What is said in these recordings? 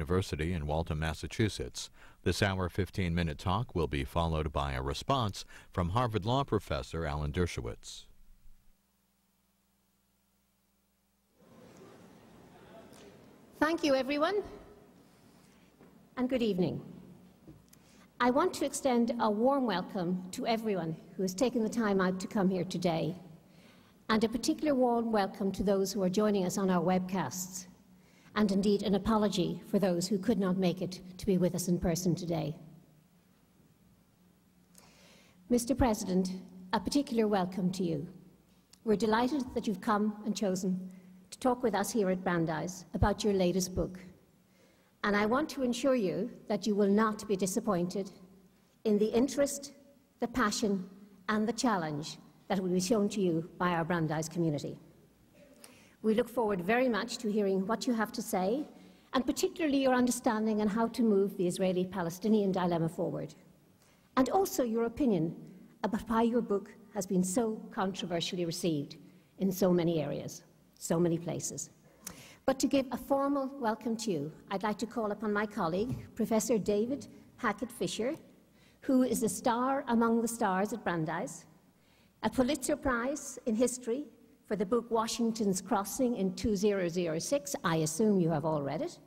University in Waltham, Massachusetts. This hour 15-minute talk will be followed by a response from Harvard Law professor Alan Dershowitz. Thank you, everyone, and good evening. I want to extend a warm welcome to everyone who has taken the time out to come here today, and a particular warm welcome to those who are joining us on our webcasts, and indeed an apology for those who could not make it to be with us in person today. Mr. President, a particular welcome to you. We're delighted that you've come and chosen to talk with us here at Brandeis about your latest book. And I want to assure you that you will not be disappointed in the interest, the passion, and the challenge that will be shown to you by our Brandeis community. We look forward very much to hearing what you have to say, and particularly your understanding on how to move the Israeli-Palestinian dilemma forward, and also your opinion about why your book has been so controversially received in so many areas, so many places. But to give a formal welcome to you, I'd like to call upon my colleague, Professor David Hackett-Fisher, who is a star among the stars at Brandeis, a Pulitzer Prize in History for the book Washington's Crossing in 2006, I assume you have all read it,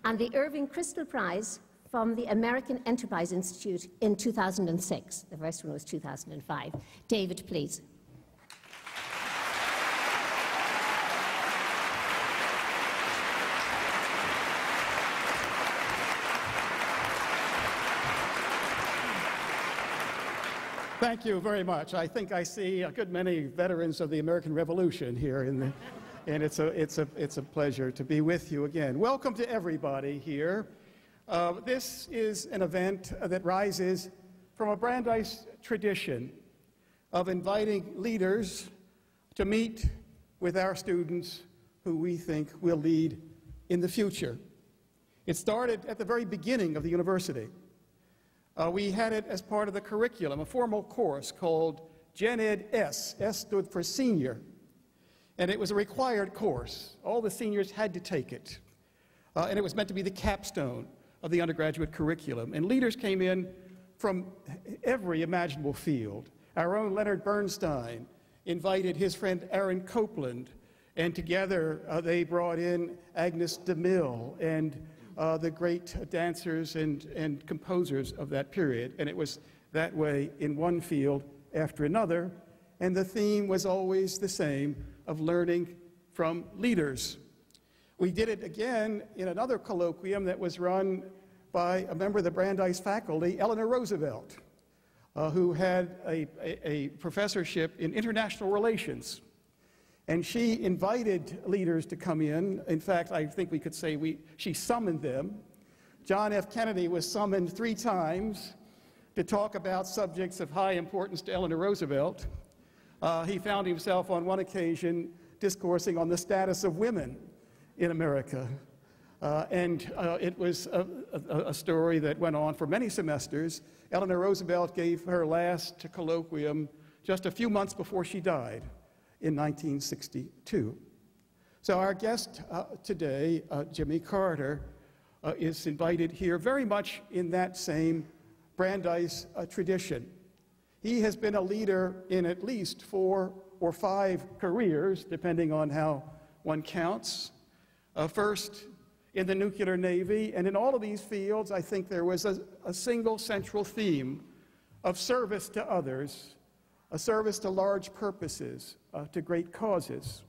and the Irving Kristol Prize from the American Enterprise Institute in 2006. The first one was 2005. David, please. Thank you very much. I think I see a good many veterans of the American Revolution here, and it's a pleasure to be with you again. Welcome to everybody here. This is an event that rises from a Brandeis tradition of inviting leaders to meet with our students who we think will lead in the future. It started at the very beginning of the university. We had it as part of the curriculum, a formal course called Gen Ed S. S stood for senior. And it was a required course. All the seniors had to take it. And it was meant to be the capstone of the undergraduate curriculum. And leaders came in from every imaginable field. Our own Leonard Bernstein invited his friend Aaron Copland, and together they brought in Agnes DeMille and the great dancers and composers of that period. And it was that way in one field after another. And the theme was always the same, of learning from leaders. We did it again in another colloquium that was run by a member of the Brandeis faculty, Eleanor Roosevelt, who had a professorship in international relations. And she invited leaders to come in. In fact, I think we could say she summoned them. John F. Kennedy was summoned 3 times to talk about subjects of high importance to Eleanor Roosevelt. He found himself on one occasion discoursing on the status of women in America. It was a story that went on for many semesters. Eleanor Roosevelt gave her last colloquium just a few months before she died in 1962. So our guest today, Jimmy Carter, is invited here very much in that same Brandeis tradition. He has been a leader in at least 4 or 5 careers, depending on how one counts. First in the nuclear navy, and in all of these fields, I think there was a single central theme of service to others, a service to large purposes, to great causes.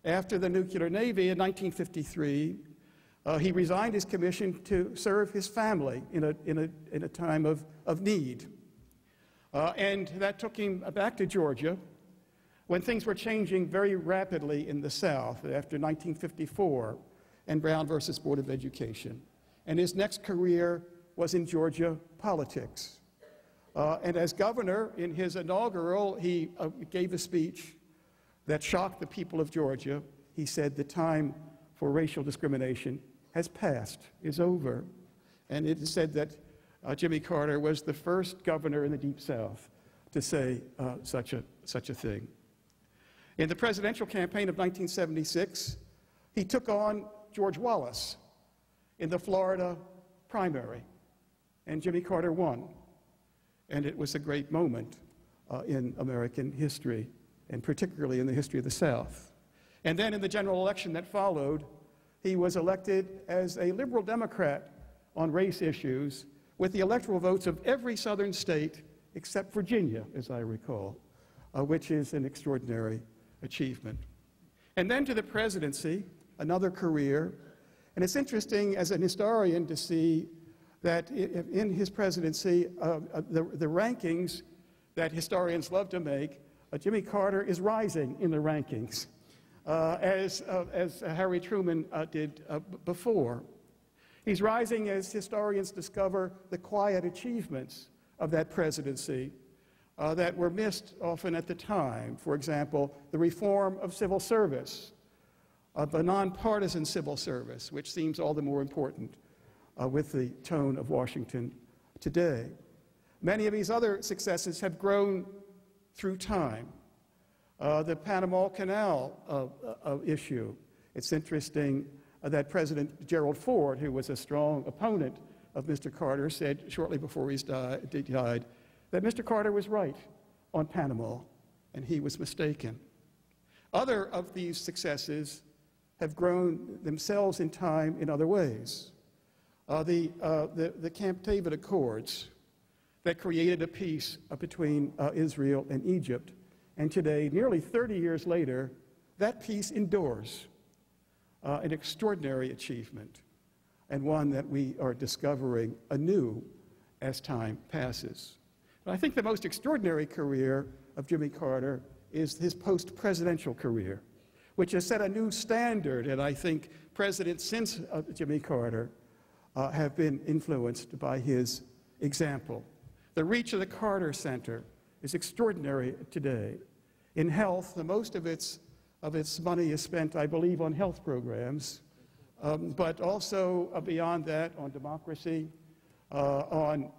After the nuclear navy in 1953, he resigned his commission to serve his family in a time of need. And that took him back to Georgia when things were changing very rapidly in the South after 1954 and Brown versus Board of Education. And his next career was in Georgia politics. And as governor, in his inaugural, he gave a speech that shocked the people of Georgia. He said, "The time for racial discrimination has passed, is over." And it is said that Jimmy Carter was the first governor in the Deep South to say such a thing. In the presidential campaign of 1976, he took on George Wallace in the Florida primary, and Jimmy Carter won. And it was a great moment in American history, and particularly in the history of the South. And then in the general election that followed, he was elected as a liberal Democrat on race issues with the electoral votes of every southern state except Virginia, as I recall, which is an extraordinary achievement. And then to the presidency, another career. And it's interesting as an historian to see that in his presidency, the rankings that historians love to make, Jimmy Carter is rising in the rankings, as Harry Truman did before. He's rising as historians discover the quiet achievements of that presidency that were missed often at the time. For example, the reform of civil service, of a nonpartisan civil service, which seems all the more important with the tone of Washington today. Many of these other successes have grown through time. The Panama Canal issue. It's interesting that President Gerald Ford, who was a strong opponent of Mr. Carter, said shortly before he died that Mr. Carter was right on Panama, and he was mistaken. Other of these successes have grown themselves in time in other ways. The Camp David Accords that created a peace between Israel and Egypt, and today, nearly 30 years later, that peace endures. An extraordinary achievement, and one that we are discovering anew as time passes. But I think the most extraordinary career of Jimmy Carter is his post-presidential career, which has set a new standard, and I think presidents since Jimmy Carter have been influenced by his example. The reach of the Carter Center is extraordinary today. In health, the most of its money is spent, I believe, on health programs, but also beyond that on democracy, on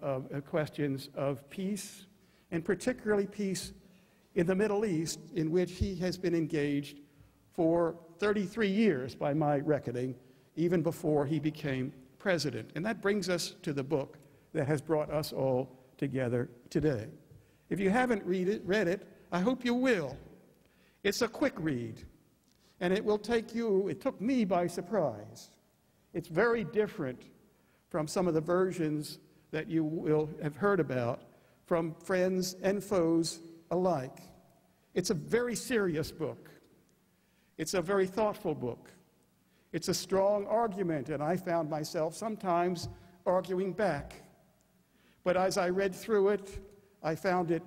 questions of peace, and particularly peace in the Middle East, in which he has been engaged for 33 years, by my reckoning, even before he became president. And that brings us to the book that has brought us all together today. If you haven't read it, I hope you will. It's a quick read, and it took me by surprise. It's very different from some of the versions that you will have heard about from friends and foes alike. It's a very serious book. It's a very thoughtful book. It's a strong argument, and I found myself sometimes arguing back. But as I read through it, I found it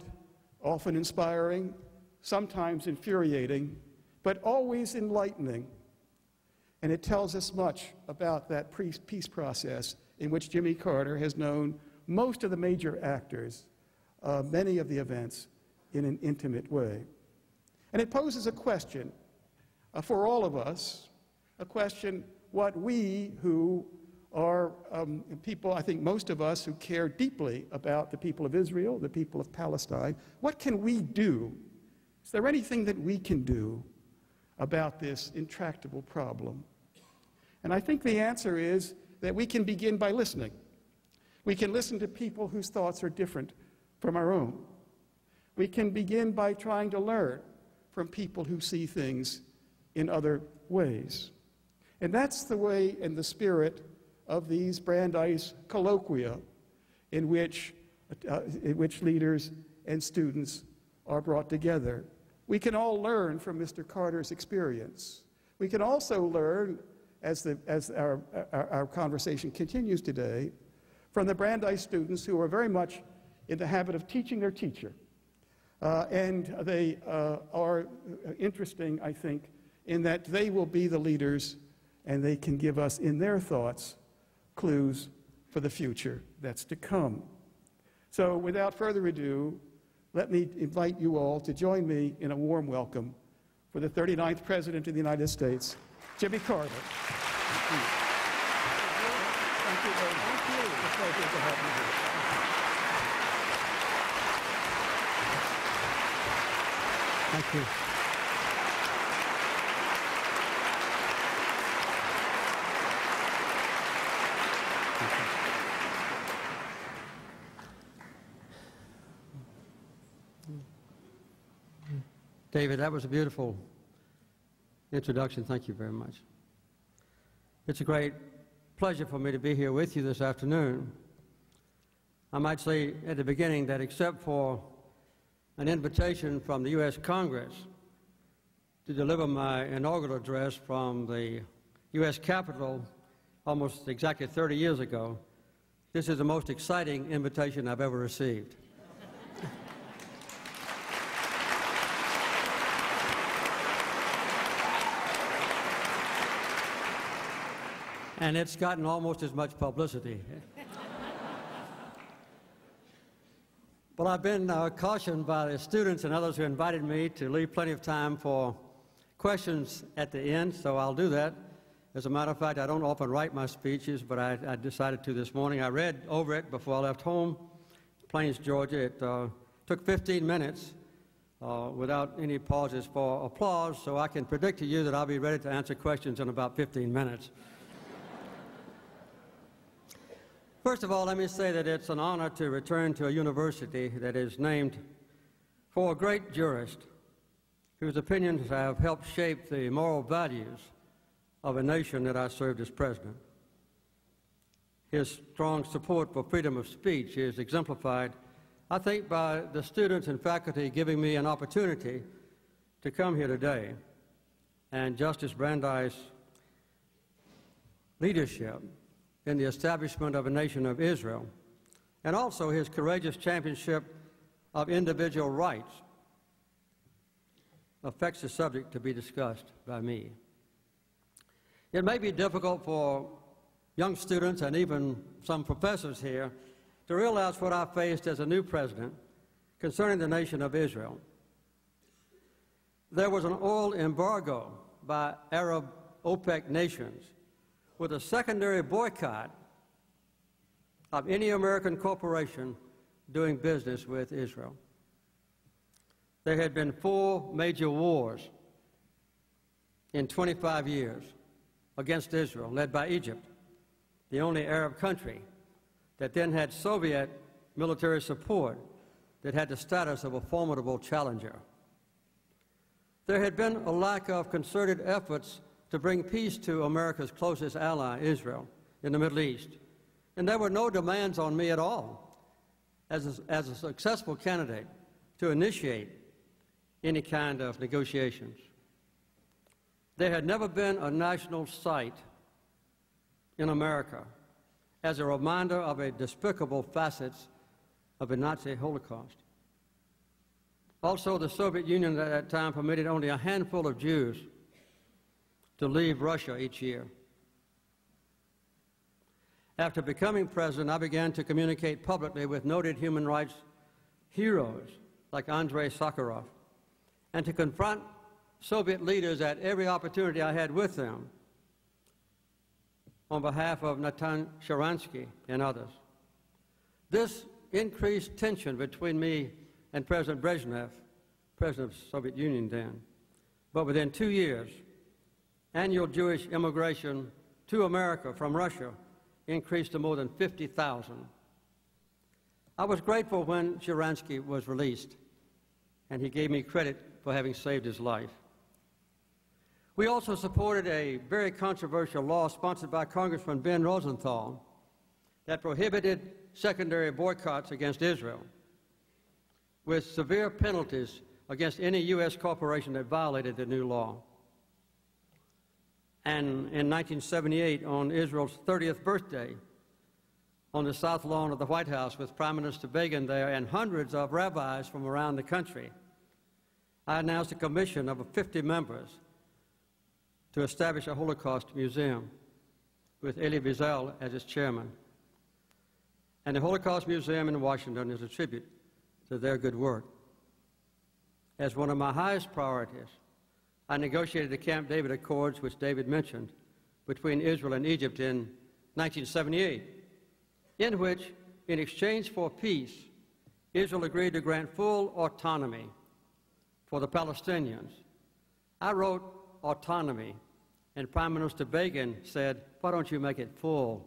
often inspiring, sometimes infuriating, but always enlightening. And it tells us much about that peace process in which Jimmy Carter has known most of the major actors, many of the events, in an intimate way. And it poses a question for all of us, a question what we who are people, I think most of us who care deeply about the people of Israel, the people of Palestine, what can we do? Is there anything that we can do about this intractable problem? And I think the answer is that we can begin by listening. We can listen to people whose thoughts are different from our own. We can begin by trying to learn from people who see things in other ways. And that's the way and the spirit of these Brandeis colloquia in which leaders and students are brought together. We can all learn from Mr. Carter's experience. We can also learn, as our conversation continues today, from the Brandeis students who are very much in the habit of teaching their teacher. And they are interesting, I think, in that they will be the leaders and they can give us, in their thoughts, clues for the future that's to come. So without further ado, let me invite you all to join me in a warm welcome for the 39th President of the United States, Jimmy Carter. Thank you. Thank you very much. Thank you. It's a pleasure to have you here. Thank you. David, that was a beautiful introduction. Thank you very much. It's a great pleasure for me to be here with you this afternoon. I might say at the beginning that except for an invitation from the U.S. Congress to deliver my inaugural address from the U.S. Capitol almost exactly 30 years ago, this is the most exciting invitation I've ever received. And it's gotten almost as much publicity. But I've been cautioned by the students and others who invited me to leave plenty of time for questions at the end, so I'll do that. As a matter of fact, I don't often write my speeches, but I decided to this morning. I read over it before I left home, Plains, Georgia. It took 15 minutes without any pauses for applause, so I can predict to you that I'll be ready to answer questions in about 15 minutes. First of all, let me say that it's an honor to return to a university that is named for a great jurist whose opinions have helped shape the moral values of a nation that I served as president. His strong support for freedom of speech is exemplified, I think, by the students and faculty giving me an opportunity to come here today, and Justice Brandeis' leadership in the establishment of a nation of Israel, and also his courageous championship of individual rights affects the subject to be discussed by me. It may be difficult for young students and even some professors here to realize what I faced as a new president concerning the nation of Israel. There was an oil embargo by Arab OPEC nations with a secondary boycott of any American corporation doing business with Israel. There had been 4 major wars in 25 years against Israel, led by Egypt, the only Arab country that then had Soviet military support that had the status of a formidable challenger. There had been a lack of concerted efforts to bring peace to America's closest ally, Israel, in the Middle East. And there were no demands on me at all, as a successful candidate, to initiate any kind of negotiations. There had never been a national site in America as a reminder of a despicable facets of the Nazi Holocaust. Also, the Soviet Union at that time permitted only a handful of Jews to leave Russia each year. After becoming president, I began to communicate publicly with noted human rights heroes like Andrei Sakharov, and to confront Soviet leaders at every opportunity I had with them on behalf of Natan Sharansky and others. This increased tension between me and President Brezhnev, president of the Soviet Union then. But within 2 years, annual Jewish immigration to America from Russia increased to more than 50,000. I was grateful when Sharansky was released, and he gave me credit for having saved his life. We also supported a very controversial law sponsored by Congressman Ben Rosenthal that prohibited secondary boycotts against Israel, with severe penalties against any U.S. corporation that violated the new law. And in 1978, on Israel's 30th birthday, on the south lawn of the White House with Prime Minister Begin there and hundreds of rabbis from around the country, I announced a commission of 50 members to establish a Holocaust museum with Elie Wiesel as its chairman. And the Holocaust Museum in Washington is a tribute to their good work. As one of my highest priorities, I negotiated the Camp David Accords, which David mentioned, between Israel and Egypt in 1978, in which, in exchange for peace, Israel agreed to grant full autonomy for the Palestinians. I wrote autonomy, and Prime Minister Begin said, "Why don't you make it full